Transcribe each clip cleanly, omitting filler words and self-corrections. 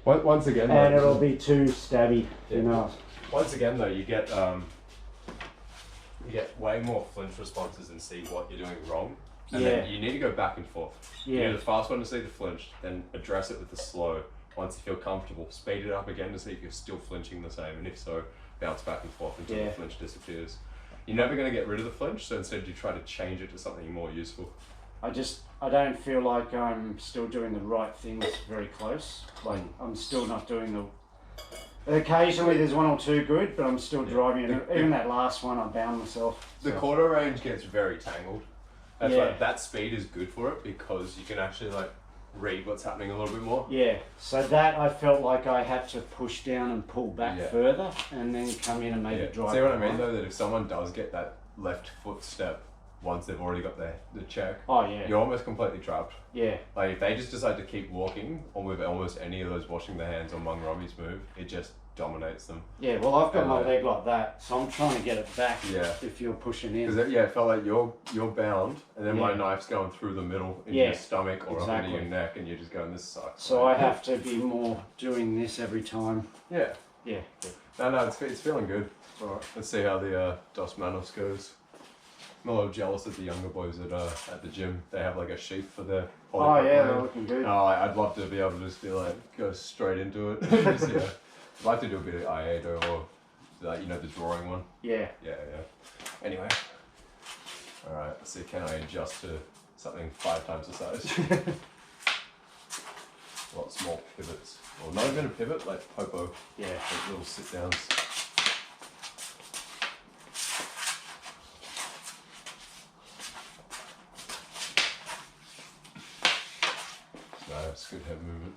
Once again, and it'll be too stabby, you know. Once again, though, you get way more flinch responses and see what you're doing wrong. And then you need to go back and forth. You need the fast one to see the flinch, then address it with the slow. Once you feel comfortable, speed it up again to see if you're still flinching the same, and if so, bounce back and forth until the flinch disappears. You're never going to get rid of the flinch, so instead you try to change it to something more useful. I don't feel like I'm still doing the right things very close. Like, I'm still not doing the... Occasionally there's one or two good, but I'm still driving it. Even that last one, I bound myself. The quarter range gets very tangled. That's why that speed is good for it, because you can actually like read what's happening a little bit more. Yeah, so that I felt like I had to push down and pull back further and then come in and maybe drive. See what I mean though, that if someone does get that left foot step once they've already got the check, you're almost completely trapped. Yeah. Like if they just decide to keep walking, or with almost any of those washing the hands or Mung Robbie's move, it just dominates them. Yeah, well I've got my leg like that, so I'm trying to get it back if you're pushing in. Because it felt like you're bound, and then my knife's going through the middle into your stomach or up into your neck, and you're just going, this sucks. So I have to be more doing this every time. Yeah. Yeah. No, it's feeling good. Alright, let's see how the Dos Manos goes. I'm a little jealous of the younger boys at the gym. They have like a sheath for their polypropylene. Oh yeah, they're looking good. Oh, I'd love to be able to just be like, go straight into it. Just, I'd like to do a bit of IADO or you know, the drawing one. Yeah. Anyway. Alright, let's see, can I adjust to something 5 times the size? A lot small pivots. Or not even a pivot, like popo. Yeah. Like little sit downs. Nice, good head movement.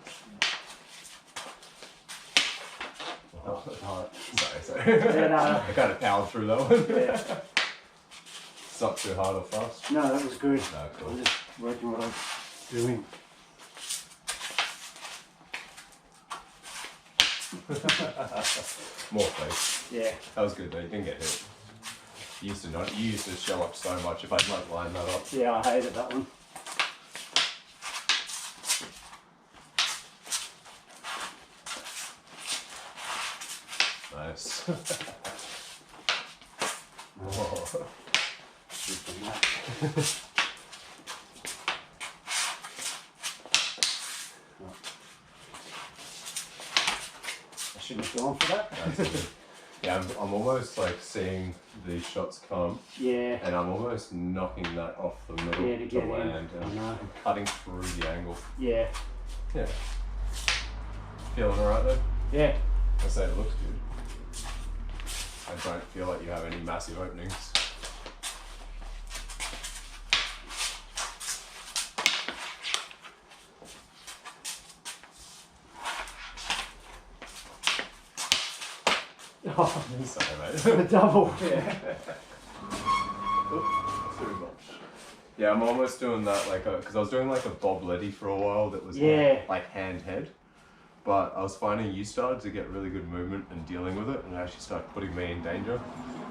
Sorry. I kind of powered through that one. It's not too hard or fast. No, that was good. No, cool. I'm just working what I'm doing. More face. Yeah. That was good though, you didn't get hit. You used to show up so much if I'd like line that up. Yeah, I hated that one. Nice. I shouldn't have gone for that. That's good. Yeah, I'm almost like seeing these shots come. Yeah. And I'm almost knocking that off the middle to land. And I'm cutting through the angle. Yeah. Yeah. Feeling alright though? Yeah. I say it looks good. I don't feel like you have any massive openings. Oh, sorry mate. the double. Yeah. Oops, too much. Yeah, I'm almost doing that like because I was doing like a Bob Letty for a while that was like hand head. But I was finding you started to get really good movement and dealing with it, and it actually started putting me in danger.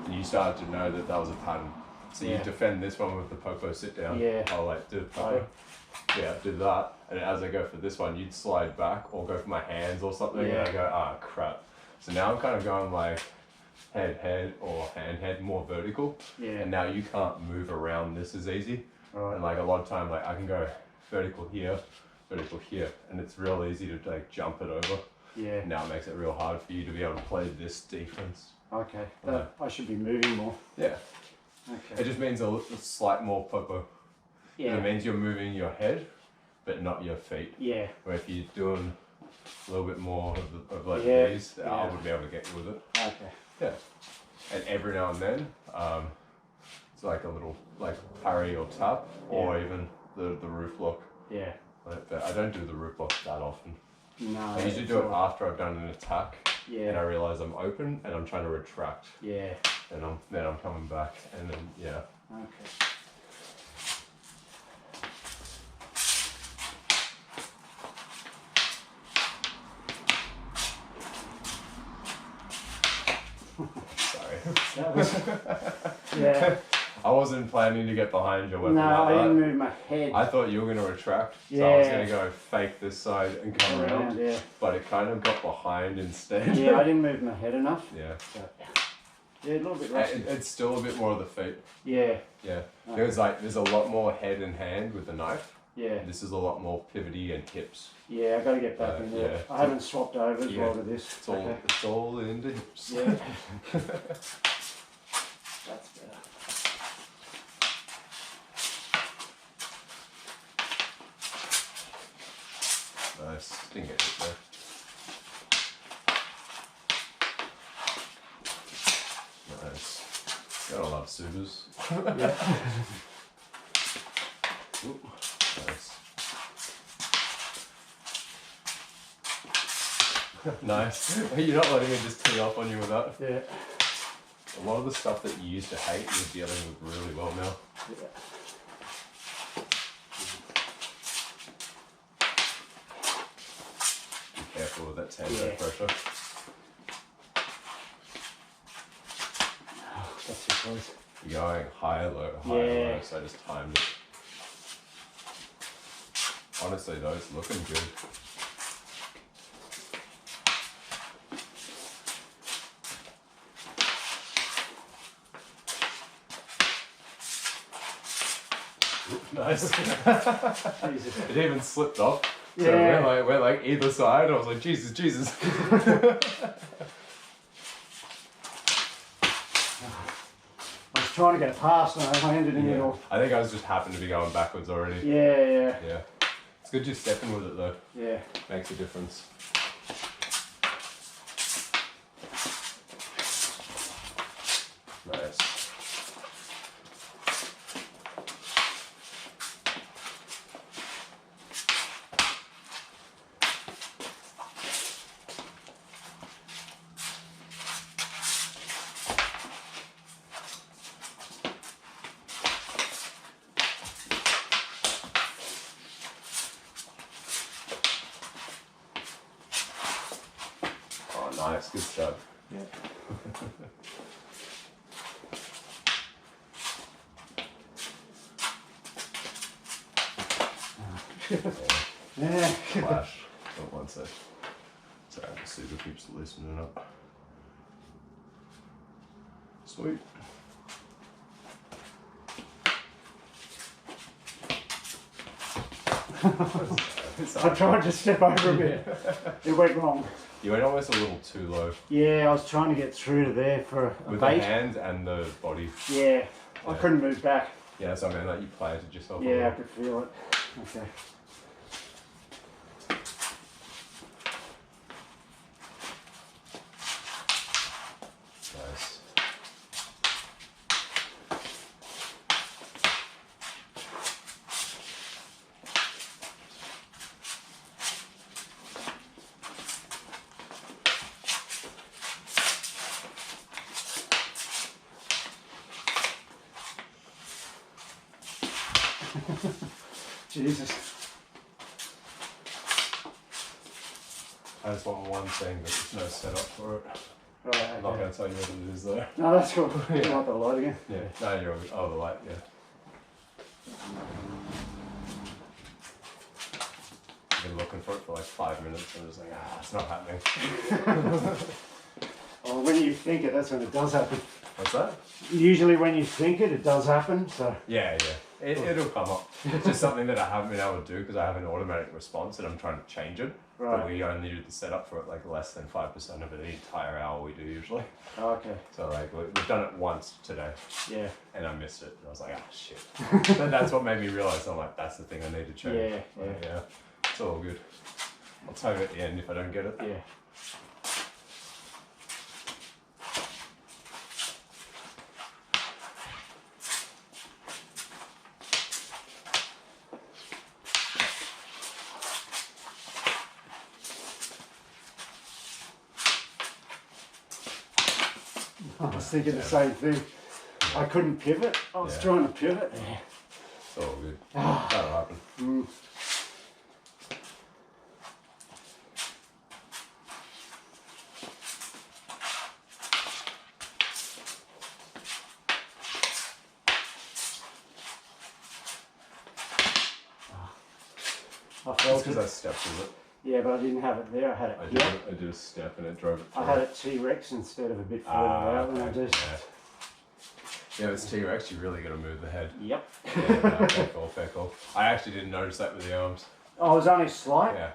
And you started to know that that was a pattern. So you defend this one with the popo sit down. Yeah. I'll like do popo. Yeah, do that. And as I go for this one, you'd slide back or go for my hands or something, and I go, ah, crap. So now I'm kind of going like head or hand more vertical. Yeah. And now you can't move around this as easy. Right. And like a lot of time, like I can go vertical here, and it's real easy to like jump it over. Yeah. Now it makes it real hard for you to be able to play this defense. Okay. I should be moving more. Yeah. Okay. It just means a slight more popo. Yeah. It means you're moving your head, but not your feet. Yeah. Where if you're doing a little bit more of like these, I would be able to get you with it. Okay. Yeah. And every now and then, it's like a little like parry or tap, or even the roof lock. Yeah. But I don't do the roof lock that often. No. I usually do it after I've done an attack. Yeah. And I realise I'm open and I'm trying to retract. Yeah. And then I'm coming back and then Okay. Sorry. That was, I wasn't planning to get behind your weapon. No, I didn't move my head. I thought you were going to retract, so I was going to go fake this side and come around. Yeah. But it kind of got behind instead. Yeah, I didn't move my head enough. Yeah. So, yeah, a little bit rusty. It's still a bit more of the feet. Yeah. Yeah. There's a lot more head and hand with the knife. Yeah. This is a lot more pivoty and hips. Yeah, I got to get back in there. Yeah. I haven't swapped over as well to this. It's all in the hips. Yeah. That's better. Nice. Didn't get hit there. Nice. Gotta love Subas. Yeah. Ooh, nice. Nice. You're not letting me just tee off on you with that. Yeah. A lot of the stuff that you used to hate, you're dealing with really well now. Yeah. Be careful with that tando pressure. Oh, that's too close. You're going higher, low, higher, low, so I just timed it. Honestly though, it's looking good. Nice. Jesus. It even slipped off. So Yeah. we're like either side. I was like, Jesus. I was trying to get it past and I landed in the middle. I think I was just happened to be going backwards already. Yeah. Yeah. It's good just stepping with it though. Yeah. Makes a difference. Nice. Oh, nice. Good stuff. Yeah. Yeah. Flash. Oh, one sec. Sorry, the super keeps loosening up. Sweet. I tried to step over a bit. It went wrong. You went almost a little too low. Yeah, I was trying to get through to there for a With bait. the hands and the body. Yeah, I couldn't move back. Yeah, so I mean, like you planted yourself. a Yeah, I little. could feel it. Okay. Nice. Jesus. I just want one thing, but there's no setup for it. Right, I'm not okay. going to tell you what it is though. No, that's cool. Yeah. You want the light again? Yeah. No, you're all good. Oh, the light, yeah. I've been looking for it for like 5 minutes and I'm just like, it's not happening. Oh, when you think it, that's when it does happen. What's that? Usually when you think it, it does happen, so. Yeah. It'll come up. It's just something that I haven't been able to do because I have an automatic response and I'm trying to change it. Right. But we only do the setup for it like less than 5% of the entire hour we do usually. Oh, okay. So like we've done it once today Yeah. and I missed it. And I was like, shit. And that's what made me realise I'm like, that's the thing I need to change. Yeah. It's all good. I'll tell you at the end if I don't get it. Yeah. I was thinking the same thing. I couldn't pivot. I was trying to pivot. It's all good. That'll happen. Mm. I felt because I stepped with it. Yeah, but I didn't have it there. I had it here. I did a step and it drove it through. I had it T-Rex instead of a bit further out, and I just... Yeah, it's T-Rex, you really got to move the head. Yep. Yeah, fair call. I actually didn't notice that with the arms. I was only slight. Yeah.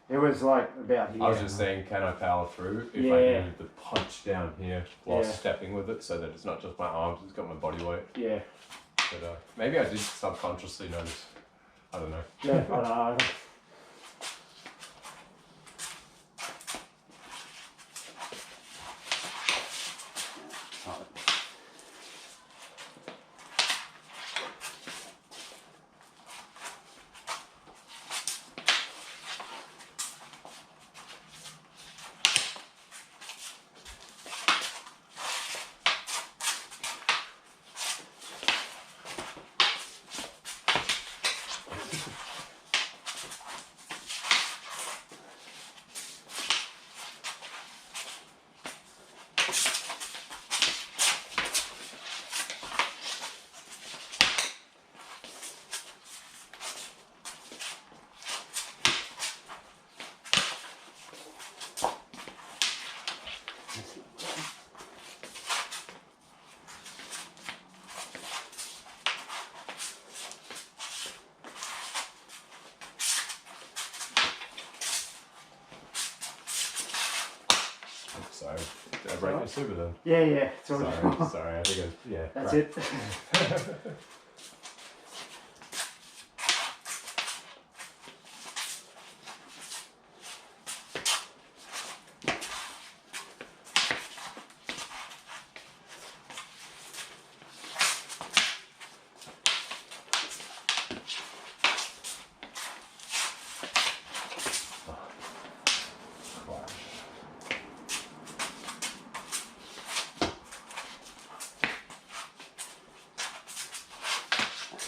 It was like about here. I was just saying, can I power through if I move the punch down here while stepping with it, so that it's not just my arms, it's got my body weight. Yeah. But maybe I did subconsciously notice. I don't know. Yeah, I don't know. Sorry, did I break your super then? Yeah, it's all right. Sorry, I think it was, yeah. That's right. it.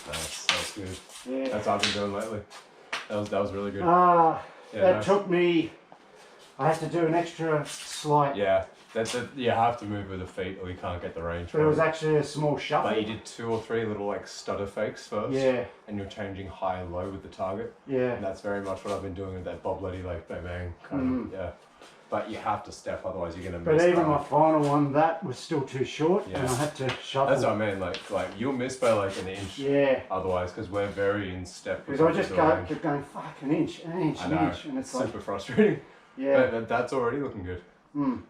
That's good. Yeah. That's what I've been doing lately. That was really good. That took me. I had to do an extra slight. Yeah, you have to move with the feet or you can't get the range. But it was actually a small shuffle. But you did 2 or 3 little like stutter fakes first. Yeah. And you're changing high and low with the target. Yeah. And that's very much what I've been doing with that bob-letty, like bang bang kind of, yeah. But you have to step, otherwise you're gonna miss. But even my final one, that was still too short, and I had to shuffle. That's what I mean. Like you'll miss by like an inch. Yeah. Otherwise, because we're very in step. Because I just kept going, fuck, an inch, and it's super like frustrating. Yeah. But that's already looking good.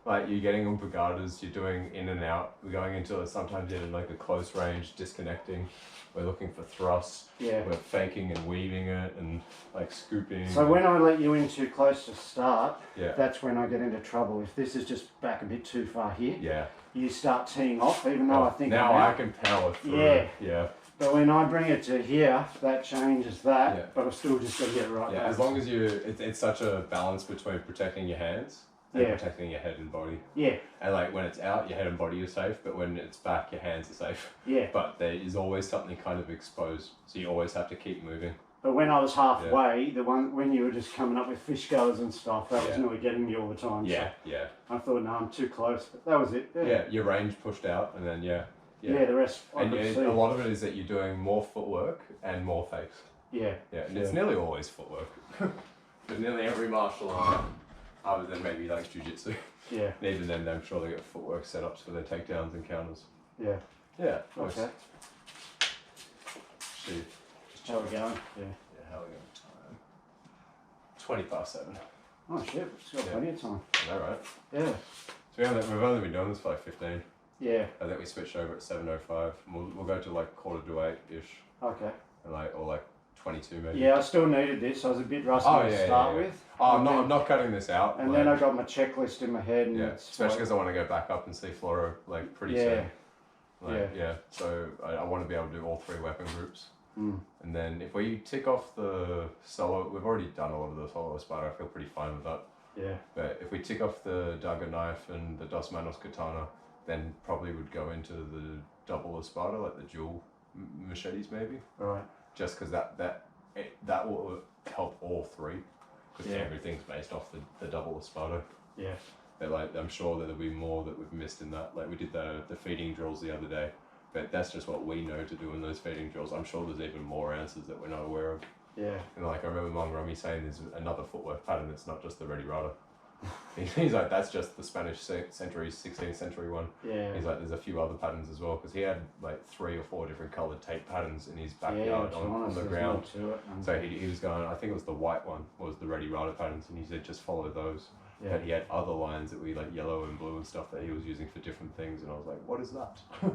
Like you're getting on pulgadas, you're doing in and out. We're going into it sometimes in like a close range, disconnecting. We're looking for thrusts. Yeah. We're faking and weaving it and like scooping. So when I let you in too close to start, yeah, that's when I get into trouble. If this is just back a bit too far here, yeah, you start teeing off, even though I think now I can power through. Yeah. Yeah. But when I bring it to here, that changes that, but I still just got to get it right. Yeah, back. as long as it's such a balance between protecting your hands and protecting your head and body. Yeah. And like when it's out, your head and body are safe, but when it's back, your hands are safe. Yeah. But there is always something kind of exposed, so you always have to keep moving. But when I was halfway, the one when you were just coming up with fish goers and stuff, that was nearly getting me all the time. Yeah, so I thought, no, I'm too close, but that was it. Yeah, your range pushed out, and then the rest. And a lot of it is that you're doing more footwork and more fakes. Yeah. Yeah, and it's nearly always footwork. But nearly every martial art, other than maybe like jiu-jitsu. Yeah. And even then, I'm sure they get footwork setups for their takedowns and counters. Yeah. Yeah. Nice. Okay. See. How we going? Yeah. Yeah, how we going? Time. 20:07. Oh shit, we've got plenty of time. I know, right? Yeah. So we've only been doing this for like 15. Yeah. I think we switched over at 7:05. We'll go to like 7:45-ish. Okay. And like 22 maybe. Yeah, I still needed this. I was a bit rusty to start with. Oh, I'm not cutting this out. And then I got my checklist in my head. And especially because I want to go back up and see Floro like pretty soon. Like, so I want to be able to do all 3 weapon groups. And then if we tick off the solo, we've already done a lot of the solo Espada. I feel pretty fine with that. Yeah. But if we tick off the dagger knife and the dos Manos Katana, then probably would go into the double Espada, like the dual machetes maybe. Right. Just because that will help all 3. Because everything's based off the double Espada. Yeah. But like I'm sure that there'll be more that we've missed in that. Like we did the feeding drills the other day. But that's just what we know to do in those feeding drills. I'm sure there's even more answers that we're not aware of. Yeah. And like I remember Mong Romy saying there's another footwork pattern. It's not just the Reti Rada. He's like, that's just the Spanish century, 16th century one. Yeah. He's like, there's a few other patterns as well because he had like 3 or 4 different coloured tape patterns in his backyard on the ground. So he was going, I think it was the white one was the Reti Rada patterns, and he said just follow those. Yeah. But he had other lines that were like yellow and blue and stuff that he was using for different things, and I was like, what is that? Right.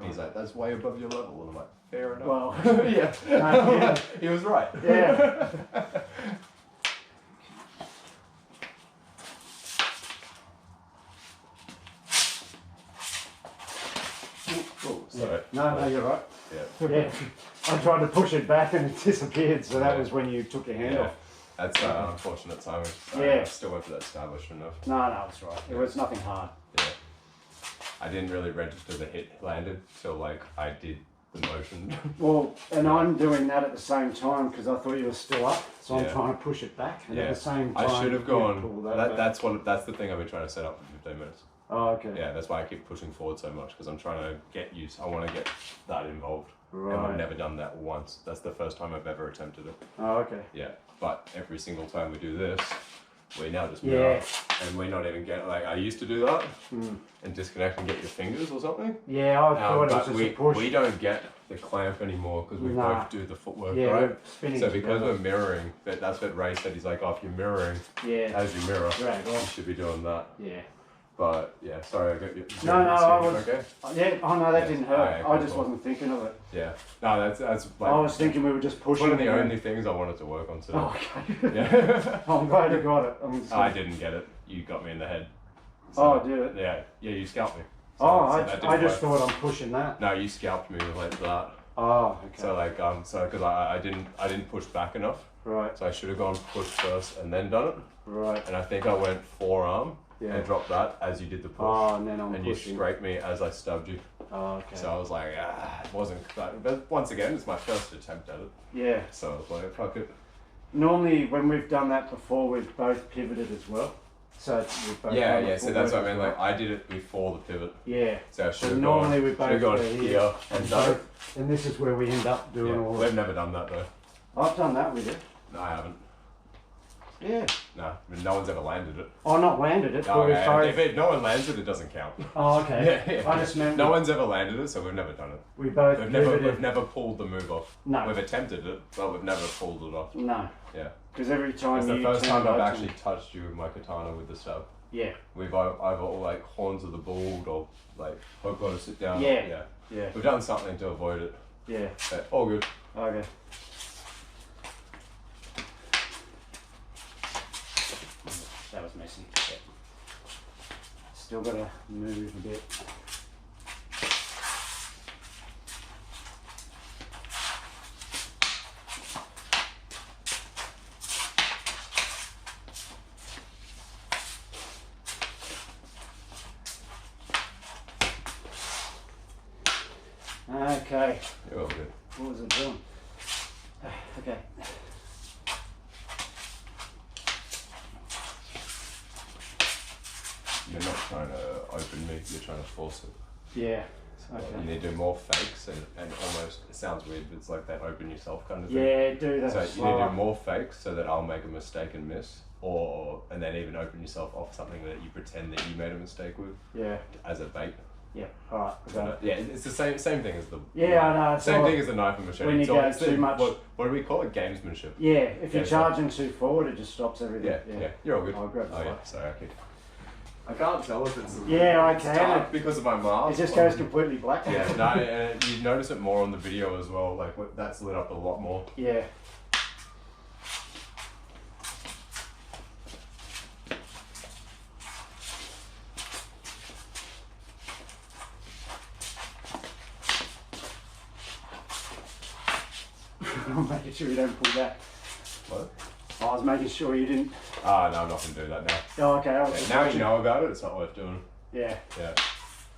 He's like, that's way above your level, and I'm like, fair enough. Well, yeah. yeah. He was right. Yeah. Oh, sorry. No, you're right. Yeah. Yeah. I tried to push it back and it disappeared, so that was when you took your hand off. That's unfortunate timing. Yeah. I still went for that established enough. No, it's right. It was nothing hard. Yeah. I didn't really register the hit landed till like I did the motion. Well, and I'm doing that at the same time because I thought you were still up, so I'm Yeah. trying to push it back. And at the same time, I should have gone. That's That's the thing I've been trying to set up for 15 minutes. Oh, okay. Yeah, that's why I keep pushing forward so much because I'm trying to get used. I want to get that involved. Right. And I've never done that once. That's the first time I've ever attempted it. Oh, okay. Yeah, but every single time we do this, we now just mirror, and we're not even getting like I used to do that and disconnect and get your fingers or something. Yeah, I thought it was just a push. We don't get the clamp anymore because we both do the footwork, right? So because we're mirroring, that's what Ray said. He's like, oh, if you're mirroring, as you mirror, you should be doing that. Yeah. But yeah, sorry, I got you. No, I was. Okay. Yeah, oh no, that didn't hurt. Okay, I just wasn't thinking of it. Yeah. No, that's like. I was thinking we were just pushing. One of the only things I wanted to work on today. Oh, okay. Yeah. I'm glad you got it. I didn't get it. You got me in the head. So, oh, did it? Yeah. Yeah, you scalped me. So, I just thought I'm pushing that. No, you scalped me like that. Oh, okay. So like because I didn't push back enough. Right. So I should have gone push first and then done it. Right. And I think I went forearm. Yeah. And dropped that as you did the push. Oh, and then and pushing. You scraped me as I stubbed you. Oh, okay. So I was like, it wasn't that. But once again, it's my first attempt at it. Yeah. So I was like, fuck it. Normally, when we've done that before, we've both pivoted as well. So we've both so that's what I mean. Like I did it before the pivot. Yeah. So I should have normally we both gone here and done it. And this is where we end up doing all. We've never done that though. I've done that with you. No, I haven't. Yeah. No, I mean, no one's ever landed it. Oh, not landed it. No, if no one lands it, it doesn't count. Oh, okay. Yeah. I just meant no one's ever landed it, so we've never done it. We've never pulled the move off. No. We've attempted it, but we've never pulled it off. No. Yeah. Because every time it's the first time I've actually touched you with my katana with the stab. Yeah. We've either like horns of the bull or like hope got to sit down. Yeah. We've done something to avoid it. Yeah. But all good. Okay. That was messy. Yeah. Still got to move a bit. Okay. You're all good. What was it doing? Okay. You're not trying to open me, you're trying to force it. Yeah. So you need to do more fakes and almost, it sounds weird, but it's like that open yourself kind of thing. Yeah, do that. So you need to do more fakes so that I'll make a mistake and miss. And then even open yourself off something that you pretend that you made a mistake with. Yeah. As a bait. Yeah, alright. Yeah, it's the same thing as the I know. Same thing as the knife and machete. When you go too much. What do we call it? Gamesmanship. Yeah, if you're charging too forward, it just stops everything. Yeah. You're all good. I'll grab the yeah, sorry, I can't tell if it's I can. dark because of my mask. It just goes completely black. Yeah, no, and you notice it more on the video as well. Like that's lit up a lot more. Yeah. I'm making sure you don't pull that. What? I was making sure you didn't. No, I'm not going to do that now. Oh, okay. Now you know about it, it's not worth doing. Yeah. Yeah.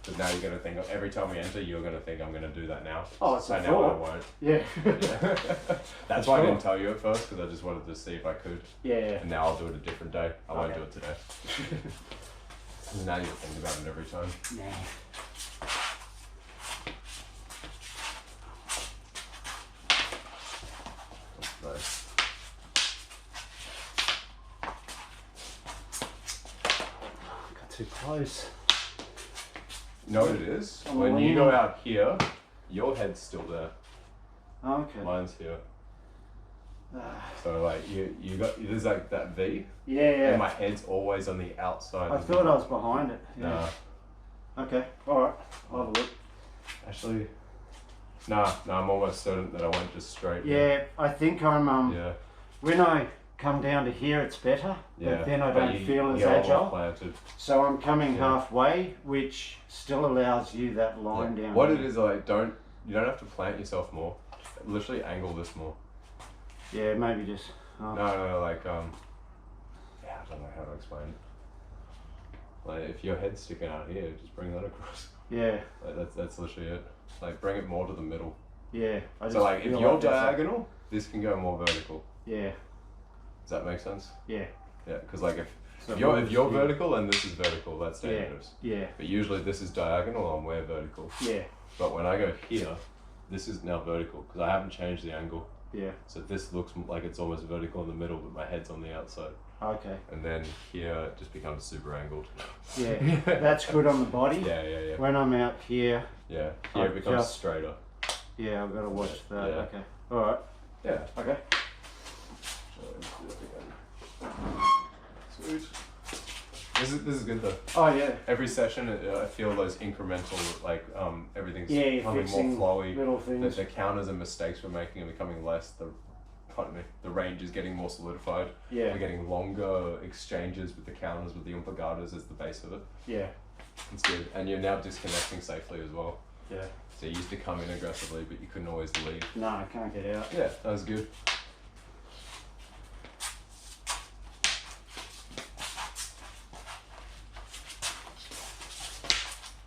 Because now you're going to think, every time we enter, you're going to think I'm going to do that now. Oh, it's so now I won't. Yeah. That's why I didn't tell you at first, because I just wanted to see if I could. Yeah. And now I'll do it a different day. I won't do it today. Now you'll think about it every time. Nah. Nice. too close. You know what it is? I'm When you leaning. go out here, your head's still there. Okay. Mine's here. So like you got there's like that V. Yeah, And my head's always on the outside. I thought I was behind it. Yeah. Nah. Okay. All right. I'll have a look. Actually, nah. I'm almost certain that I went just straight. Yeah, I think I'm. Yeah. When I come down to here, it's better. Yeah. But then I don't feel as you're all agile. planted. So I'm coming halfway, which still allows you that line down. What here. it is like, you don't have to plant yourself more. Literally angle this more. Yeah, maybe just. No, like yeah, I don't know how to explain it. Like if your head's sticking out here, just bring that across. Yeah. Like that's literally it. Like bring it more to the middle. Yeah. So like if you're diagonal, this can go more vertical. Yeah. Does that make sense? Yeah. Yeah, because like if So you're vertical and this is vertical, that's dangerous. Yeah. But usually this is diagonal and we're vertical. Yeah. But when I go here, this is now vertical because I haven't changed the angle. Yeah. So this looks like it's almost vertical in the middle, but my head's on the outside. Okay. And then here it just becomes super angled. Yeah. That's good on the body. Yeah. When I'm out here. Yeah, here it becomes straighter. Yeah, I've got to watch that. Yeah. Okay. All right. Yeah. Okay. Sweet. This is good though. Oh yeah. Every session, I feel those incremental, like everything's you're becoming fixing more flowy. little things. The counters and mistakes we're making are becoming less. The range is getting more solidified. Yeah. We're getting longer exchanges with the counters, with the pulgadas as the base of it. Yeah. It's good, and you're now disconnecting safely as well. Yeah. So you used to come in aggressively, but you couldn't always leave. No, I can't get out. Yeah, that was good.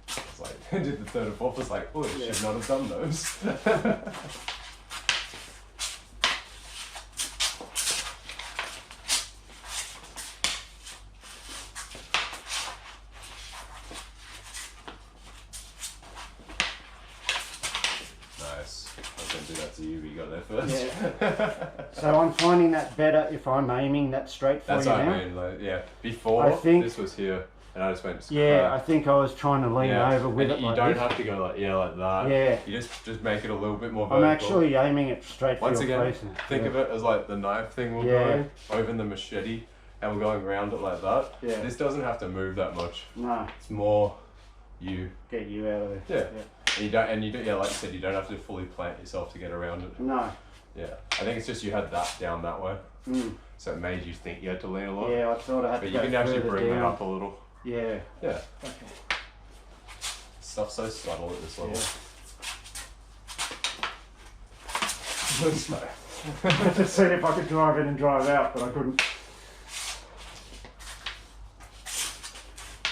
It's like, I did the third and fourth, was like, oh, I should not have done those. Nice. I was going to do that to you, but you got there first. Yeah. So I'm finding that better if I'm aiming that straight for That's you what now. I mean. Like, yeah, before I think- this was here, and I just went. Yeah, I think I was trying to lean over with and it you like don't this. have to go like that. Yeah. You just make it a little bit more I'm vertical. actually aiming it straight for Once your again, face. think of it as like the knife thing will Yeah. go over the machete, and we're going around it like that. Yeah. This doesn't have to move that much. No, It's more you. get you out of there. Yeah. And you don't. Yeah, like you said, you don't have to fully plant yourself to get around it. No. Yeah. I think it's just you had that down that way, Mm. so it made you think you had to lean a lot. Yeah, I thought I had But to you go can actually further bring down. that up a little. Yeah. Yeah. Okay. Stuff's so subtle at this level. I just seen if I could drive in and drive out, but I couldn't.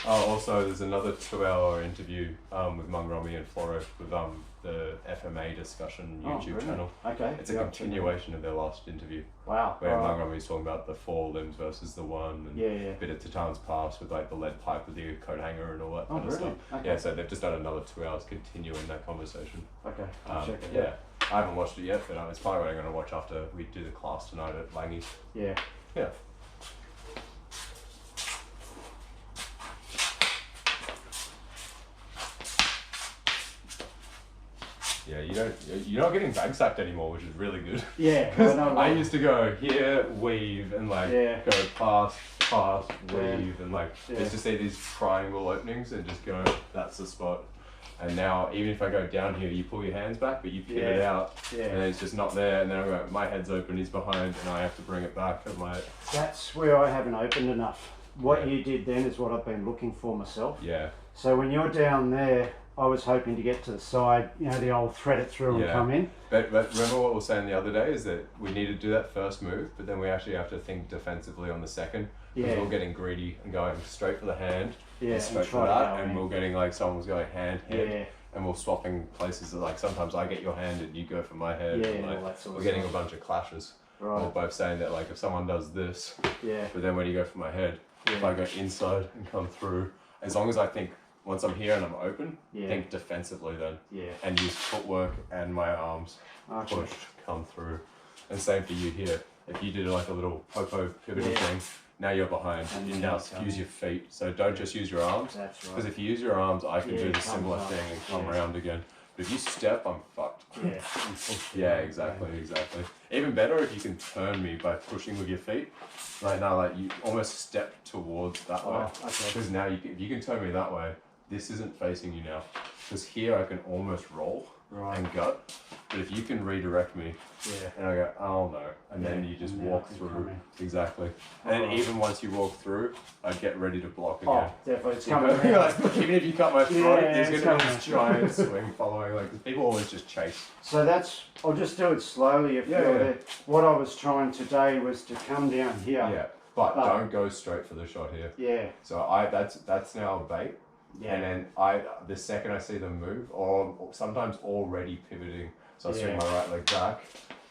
Oh, also, there's another 2-hour interview with Mungromi and Floro with the FMA discussion YouTube really? channel. Okay. It's a continuation of their last interview, Wow. where Alright. Mungromi's talking about the 4 limbs versus the 1, and Yeah. a bit of Titan's past with like the lead pipe with the coat hanger and all that kind of really? stuff. Okay. Yeah, so they've just done another 2 hours continuing that conversation. Okay. I'll check it Yeah, out. I haven't watched it yet, but it's probably what I'm going to watch after we do the class tonight at Langy's. Yeah. Yeah. Yeah, you're not getting bag sacked anymore, which is really good. Yeah. Because know, I used to go here, weave, and like Yeah. go past, weave, and like Yeah. used to see these triangle openings and just go, that's the spot. And now, even if I go down here, you pull your hands back, but you pivot Yeah. out, Yeah. and it's just not there. And then I go, my head's open, he's behind, and I have to bring it back. And my That's where I haven't opened enough. What Yeah. you did then is what I've been looking for myself. yeah, So when you're down there, I was hoping to get to the side, you know, the old thread it through and Yeah. come in. but remember what we were saying the other day is that we need to do that first move, but then we actually have to think defensively on the second. Because Yeah. we're getting greedy and going straight for the hand, Yeah. and straight for try to that, go and in. we're getting like someone was going hand, head. Yeah. And we're swapping places. Like sometimes I get your hand and you go for my head. Yeah, and, like, all that sort we're of getting a stuff. bunch of clashes. Right. We're both saying that like if someone does this, Yeah. but then when you go for my head, if Yeah. I go inside and come through, as long as I think once I'm here and I'm open, Yeah. think defensively then, Yeah. and use footwork and my arms, Okay. push, come through, and same for you here. If you did like a little popo pivoting Yeah. thing, now you're behind. And You then now you come use in. your feet. So don't just use your arms. That's right. Because if you use your arms, I can Yeah, do it the comes similar up. thing and come Yeah. around again. But if you step, I'm fucked. Yeah. You push Yeah, it. exactly, exactly. Even better if you can turn me by pushing with your feet. Like now, like you almost step towards that way. Okay. Because now if you can turn me that way, this isn't facing you now. Because here I can almost roll and gut. But if you can redirect me, and I go, oh no, and then you just walk through. Exactly. And then even once you walk through, I get ready to block again. Oh, definitely. It's coming. Like, even if you cut my throat, Yeah, there's it's going to be coming. this giant swing following. Like people always just chase. So that's, I'll just do it slowly if Yeah, you're yeah. there. What I was trying today was to come down here. Yeah, but don't go straight for the shot here. Yeah. So that's now a bait. Yeah. And then the second I see them move, or sometimes already pivoting, so I swing my right leg back,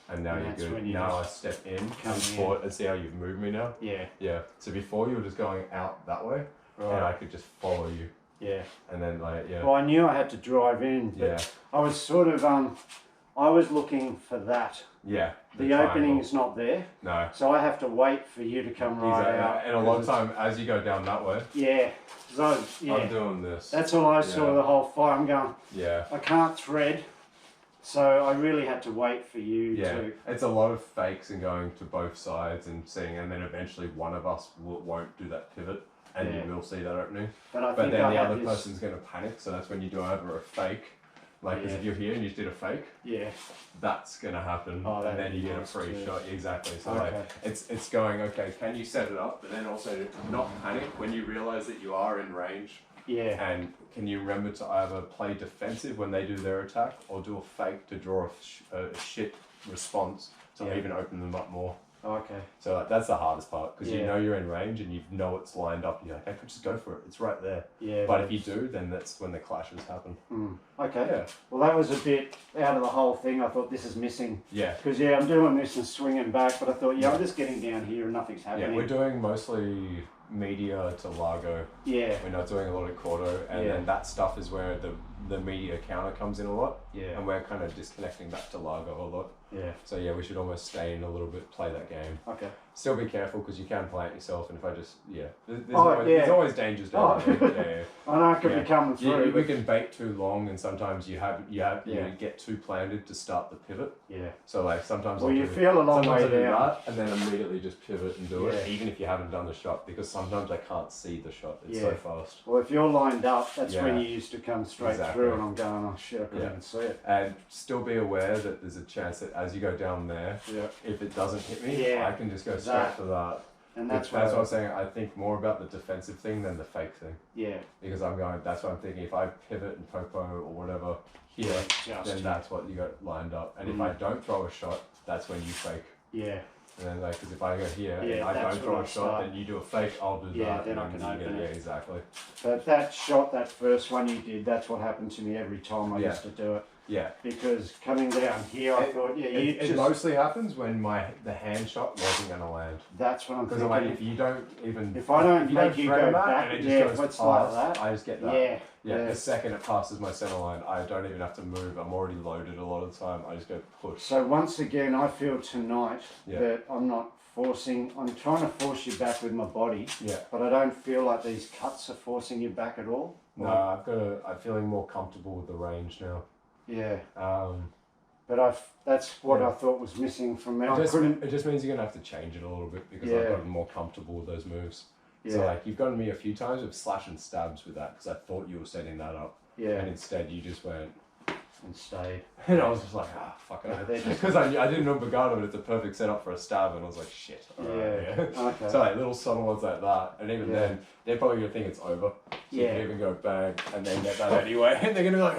and now And you're that's good. when you Now I just step in, come come in. forward, and see how you've moved me now. Yeah. Yeah. So before you were just going out that way, and I Right. could just follow you, Yeah. and then like Well, I knew I had to drive in, but yeah, I was sort of, I was looking for that. yeah. The triangle. opening's not there, No. so I have to wait for you to come right Exactly. out. And a lot of time, as you go down that way, Yeah. So, yeah. I'm doing this. That's all I saw Yeah. the whole fight. I'm going, Yeah. I can't thread, so I really had to wait for you Yeah, to. it's a lot of fakes and going to both sides and seeing, and then eventually one of us won't do that pivot, and Yeah. you will see that opening. But I But think then I the had other this. person's going to panic, so that's when you do either a fake, like because Yeah. if you're here and you did a fake, Yeah. that's going to happen, Oh, and that'd then be you get a nice free too. shot. Exactly. So Okay. like it's going okay. Can you set it up, but then also not panic when you realize that you are in range. Yeah. And can you remember to either play defensive when they do their attack, or do a fake to draw a shit response to Yeah. even open them up more? Okay. So like, that's the hardest part, because you Yeah. know you're in range and you know it's lined up. And you're like, I could just go for it. It's right there. Yeah. But if you do, then that's when the clashes happen. Okay. Yeah. Well, that was a bit out of the whole thing. I thought this is missing. Yeah. Because, yeah, I'm doing this and swinging back, but I thought, yeah, I'm just getting down here and nothing's happening. Yeah. We're doing mostly media to Largo. Yeah. We're not doing a lot of Quarto, and Yeah. then that stuff is where the media counter comes in a lot. Yeah. And we're kind of disconnecting that to Largo a lot. Yeah. So yeah, we should almost stay in a little bit, play that game. Okay. Still be careful because you can plant yourself, and if I just there's always dangers down there. Yeah. I know it could Yeah. be coming through. We can bait too long, and sometimes you Yeah. get too planted to start the pivot. Yeah. So like sometimes Well, I'll you do- feel a long sometimes way I do down. that, and then immediately just pivot and do Yeah. it, even if you haven't done the shot, because sometimes I can't see the shot. It's so Yeah. fast. Well, if you're lined up, that's when Yeah. you used to come straight Exactly. through, and I'm going, oh shit, I couldn't Yeah. even see it. And still be aware that there's a chance that as you go down there, Yeah. if it doesn't hit me, Yeah. I can just go straight That. for that. And That's that's what I'm saying. I think more about the defensive thing than the fake thing, Yeah. because I'm going. That's what I'm thinking. If I pivot and popo or whatever here, Just. then that's what you got lined up. And if I don't throw a shot, that's when you fake. Yeah. And then like, because if I go here Yeah, and I that's don't throw when a I shot, start. then you do a fake. I'll do Yeah, that. then I and can you open get, it. Yeah, exactly. But that shot, that first one you did, that's what happened to me every time I Yeah. used to do it. Yeah. Because coming down here, I thought, yeah, you It just. mostly happens when the hand shot wasn't going to land. That's what I'm Because thinking. I'm like, if you don't even, If I don't if make you thread go that back, and it just yeah, goes if it's like past, that, I just get that. yeah, Yeah, the second it passes my center line, I don't even have to move. I'm already loaded a lot of the time. I just go push. So once again, I feel tonight Yeah. that I'm not forcing. I'm trying to force you back with my body, Yeah. but I don't feel like these cuts are forcing you back at all. No, I'm feeling more comfortable with the range now. Yeah. Um, But that's what Yeah. I thought was missing from me. I it couldn't. just means you're gonna have to change it a little bit because Yeah. I've gotten more comfortable with those moves. Yeah. So like you've gotten me a few times with slash and stabs with that because I thought you were setting that up, Yeah. and instead you just went, And stayed. and I was just like, fuck Yeah, it, they're just- because I didn't know pulgada, but it's a perfect setup for a stab, and I was like, shit. Alright, Yeah. Okay. So like little subtle ones like that, and even Yeah. then they're probably gonna think it's over. So you Yeah. can even go bang and then get that anyway, and they're gonna be like,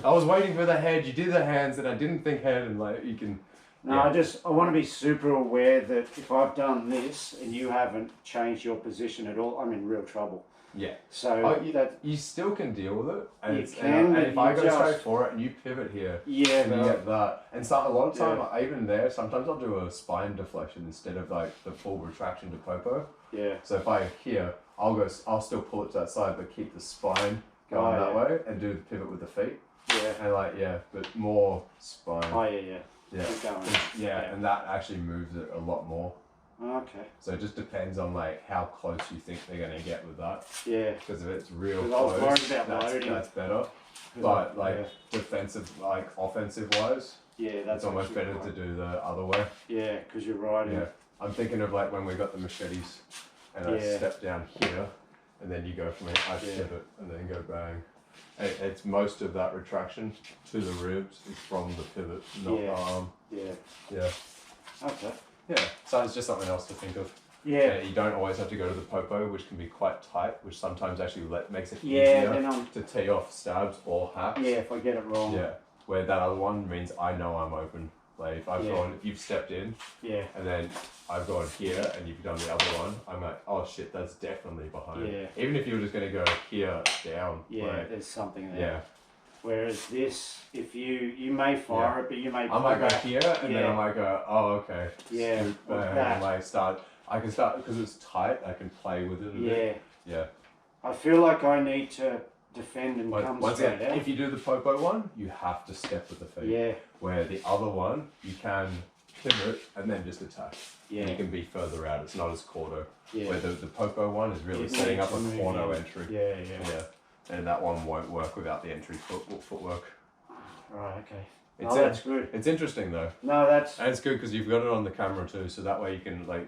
I was waiting for the head. You did the hands, and I didn't think head, and like you can. No, Yeah. I want to be super aware that if I've done this and you haven't changed your position at all, I'm in real trouble. Yeah. So You still can deal with it, and, You it's, can, and but if I you go just- straight for it and you pivot here, yeah, and you get that, and so a lot of time, Yeah. even there, sometimes I'll do a spine deflection instead of like the full retraction to popo. yeah, So if I here, I'll still pull it to that side, but keep the spine going Oh, that yeah. way, and do the pivot with the feet, yeah. and but more spine. Oh yeah, yeah. Yeah. Keep going. Yeah, and that actually moves it a lot more. Okay. So it just depends on like how close you think they're going to get with that. Yeah. Because if it's real I close, was worried about loading. that's better. But like defensive, like offensive wise, yeah, that's it's almost better to do the other way. Yeah, because you're riding. Yeah. I'm thinking of like when we got the machetes and I step down here and then you go from it, I pivot and then go bang. It's most of that retraction to the ribs is from the pivot, not the arm. Yeah. Yeah. Okay. Yeah. So it's just something else to think of. Yeah. You don't always have to go to the popo, which can be quite tight, which sometimes actually makes it easier to tee off stabs or hacks. Yeah, if I get it wrong. Yeah. Where that other one means I know I'm open. Like if I've gone, if you've stepped in, and then I've gone here and you've done the other one, I'm like, oh shit, that's definitely behind. Yeah. Even if you were just going to go here down. Yeah, there's something there. Yeah. Whereas this, if you may fire it, but you may. I might go here and then I might go, oh okay. Yeah. And like I can start because it's tight. I can play with it a bit. Yeah. I feel like I need to defend and come straight out. If you do the popo one, you have to step with the feet. Yeah. Where the other one, you can pivot and then just attack. Yeah. And you can be further out. It's not as quarter. Yeah. Where the popo one is really setting up a corner entry. Yeah. And that one won't work without the entry footwork. Right. Okay. That's good. It's interesting though. No, and it's good because you've got it on the camera too, so that way you can like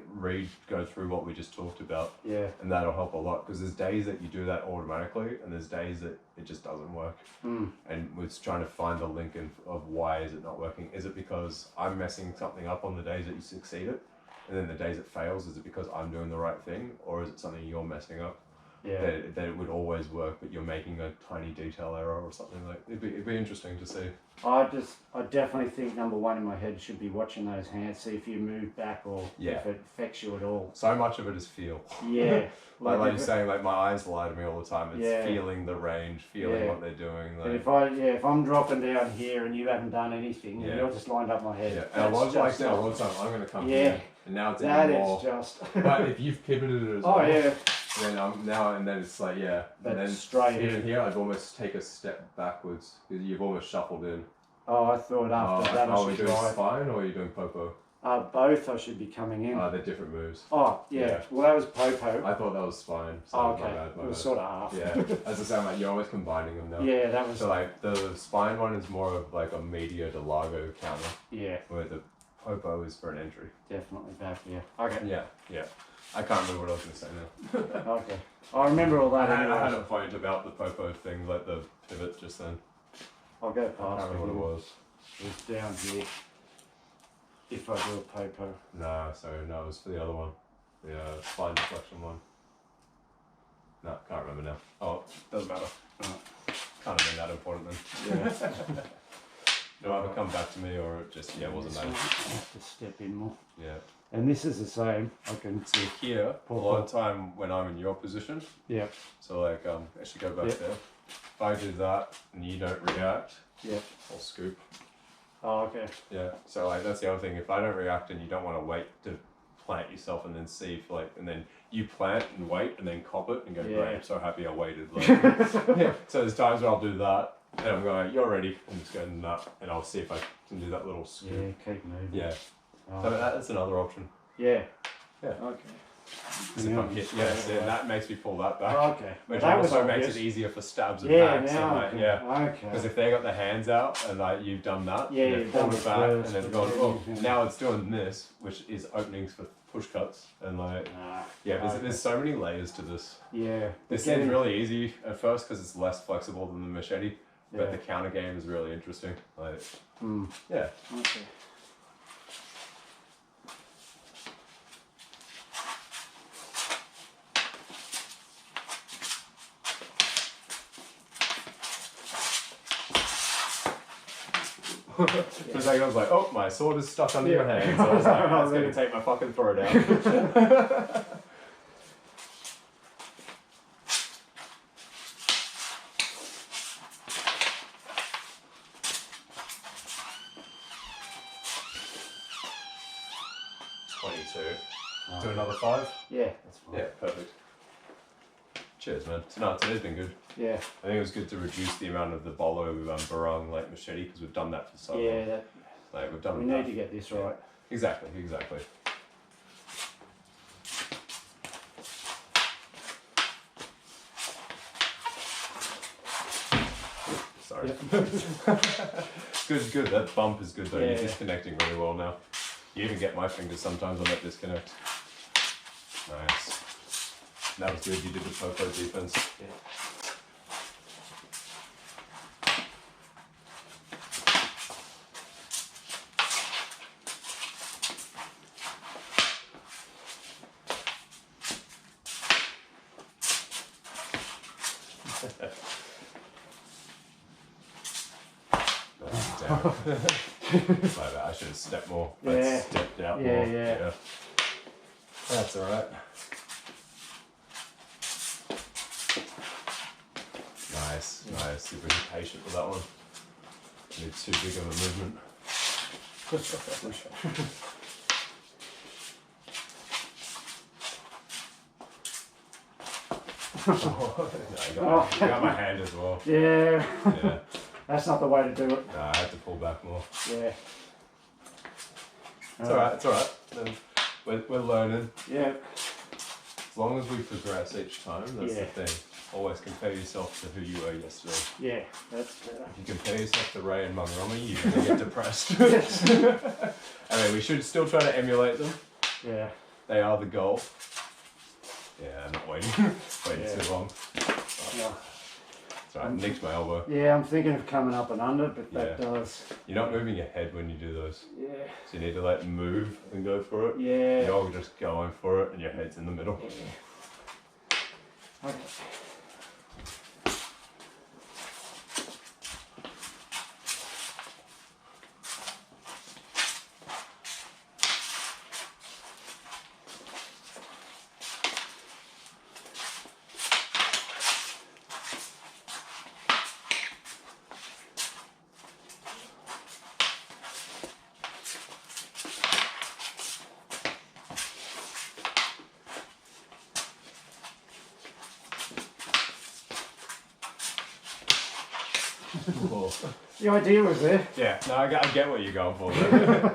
go through what we just talked about. Yeah. And that'll help a lot because there's days that you do that automatically, and there's days that it just doesn't work. And we're trying to find the link of why is it not working. Is it because I'm messing something up on the days that you succeed it, and then the days it fails? Is it because I'm doing the right thing, or is it something you're messing up? Yeah. That it would always work, but you're making a tiny detail error or something. Like it'd be interesting to see. I definitely think number one in my head should be watching those hands, see if you move back or if it affects you at all. So much of it is feel. Yeah. like you're saying, like my eyes lie to me all the time. It's feeling the range, feeling what they're doing. Like, but if I'm dropping down here and you haven't done anything, and you're just lined up my head. Yeah. And a lot of the time I'm going to come here, and now it's even more. But if you've pivoted it as well. Oh yeah. Then and then it's like and then straight in here I'd almost take a step backwards because you've almost shuffled in. Oh, I thought after that I should are we doing spine or are you doing popo? Both I should be coming in. They're different moves. Oh yeah. Well, that was popo. I thought that was spine. So okay. My bad. Sort of half. Yeah. As I say, like you're always combining them now. Yeah, that was. So like the spine one is more of like a media to largo counter. Yeah. Where the popo is for an entry. Definitely back. Yeah. Okay. Yeah. I can't remember what I was going to say now. Okay. I remember all that. I had a point about the popo thing, like the pivot just then. I'll go past. I can't remember what it was. It was down here. If I do a popo. No, sorry, no, it was for the other one. The spine deflection one. No, can't remember now. Oh, doesn't matter. Can't have been that important then. Yeah. It'll either come back to me or it just, wasn't that. I have to step in more. Yeah. And this is the same. I can see here a lot of time when I'm in your position. Yeah. So like, actually go back there. If I do that and you don't react, I'll scoop. Oh, okay. Yeah. So like that's the other thing. If I don't react and you don't want to wait to plant yourself and then see if and then you plant and wait and then cop it and go, great, I'm so happy I waited. So there's times where I'll do that and I'm going, you're ready. I'm just going nut and I'll see if I can do that little scoop. Yeah, keep moving. Yeah. So that's another option. Yeah. Yeah. Okay. That makes me pull that back. Oh, okay. Which also makes it easier for stabs and hacks. Okay. Because if they got thetheir hands out and you've done that, you've pulled it back and then gone, now it's doing this, which is openings for push cuts and there's so many layers to this. Yeah. This seems really easy at first because it's less flexible than the machete, but the counter game is really interesting. Yeah. Okay. For a second I was like, oh, my sword is stuck under your hand. So I was like, I was going to take my fucking throw down. 22. Do another 5? Yeah, that's fine. Yeah, perfect. Cheers, man. Today's been good. Yeah. I think it was good to reduce the amount of the bolo barong like machete because we've done that for so long. Yeah, we've done. We need to get this right. Exactly. sorry. Yeah. Good. That bump is good though. Yeah. You're disconnecting really well now. You even get my fingers sometimes on that disconnect. Nice. That was good. You did the popo defense. Yeah. Like that. I should have stepped more. Yeah. Stepped out Yeah, more. yeah. That's alright. Nice. Super patient with that one. Need too big of a movement. No, you got my hand as well. Yeah. Yeah. That's not the way to do it. No, I had to pull back more. Yeah. It's alright. We're learning. Yeah. As long as we progress each time, that's the thing. Always compare yourself to who you were yesterday. Yeah, that's better. If you compare yourself to Ray and Mungromi, you're going to get depressed. I mean, we should still try to emulate them. Yeah. They are the goal. Yeah, I'm not waiting. Too long. Yeah. Sorry, I nicked my elbow. Yeah, I'm thinking of coming up and under, but that does. You're not moving your head when you do those. Yeah. So you need to like move and go for it. Yeah. You're just going for it and your head's in the middle. Okay. Cool. The idea was there. Yeah, no, I get what you're going for there.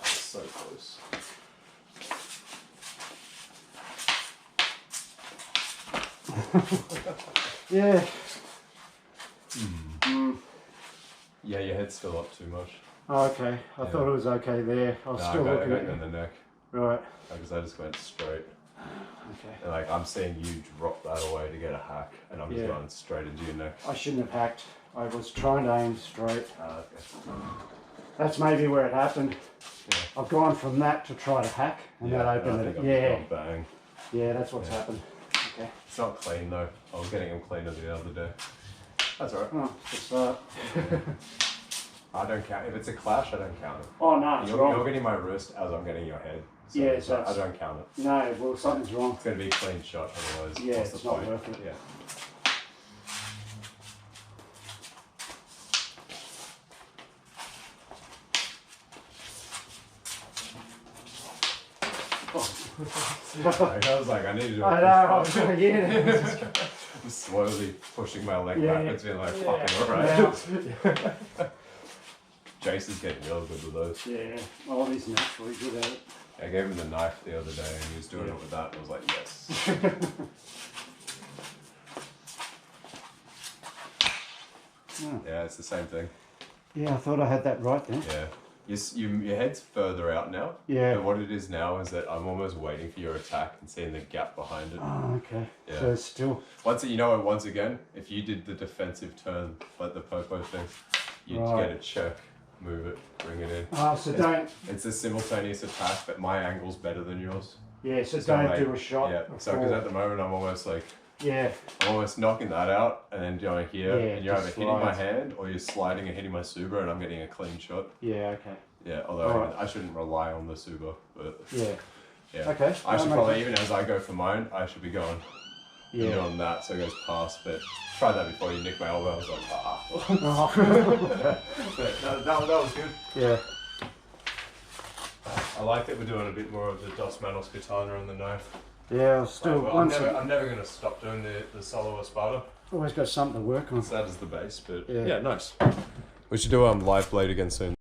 So close. Yeah. Yeah, your head's still up too much. Oh, okay. I thought it was okay there. I was still I looking got at you in you. the neck. Right. Because I just went straight. Okay. And like I'm seeing you drop that away to get a hack, and I'm just going straight into your neck. I shouldn't have hacked. I was trying to aim straight. Okay. That's maybe where it happened. Yeah. I've gone from that to try to hack, and that opened it. Yeah. Bang. Yeah, that's what's happened. Okay. It's not clean though. I was getting them cleaner the other day. That's alright. Oh, it's a start. I don't count. If it's a clash, I don't count it. Oh no, it's wrong. You're getting my wrist as I'm getting your head. So Yeah, so I don't count it. No, well, something's wrong. It's going to be a clean shot otherwise. Yeah, what's it's the not point? worth it. Yeah. I was like, I need to do it. I know, yeah. I'm slowly pushing my leg Yeah, backwards, being like, yeah. fucking alright. Jason's getting real good with those. Yeah, well, he's naturally good at it. I gave him the knife the other day and he was doing it with that and I was like, yes. Yeah, it's the same thing. Yeah, I thought I had that right then. Yeah. Your head's further out now. Yeah. And what it is now is that I'm almost waiting for your attack and seeing the gap behind it. Oh, okay. Yeah. So it's still... Once again, if you did the defensive turn, like the popo thing, you'd get a check, move it, bring it in. Oh, so don't... It's a simultaneous attack, but my angle's better than yours. Yeah, so So, don't like, do a shot. Yeah, so because at the moment I'm almost like, Yeah. I'm almost knocking that out and then going here, Yeah, and you're either just hitting my slides. hand or you're sliding and hitting my Suba and I'm getting a clean shot. Yeah, okay. Yeah, although Alright. I shouldn't rely on the Suba, but Yeah. yeah. Okay. I should that probably, makes even as I go for mine, I should be going Yeah. on that so it goes past, but tried that before you nicked my elbow, I was like, ah. Oh. But that was good. Yeah. I like that we're doing a bit more of the Dos Manos Katana and the knife. Yeah, I'll still... Well, I'm never going to stop doing the Solo Espada. Always got something to work on. So that is the base, but Yeah. yeah, nice. We should do live blade again soon.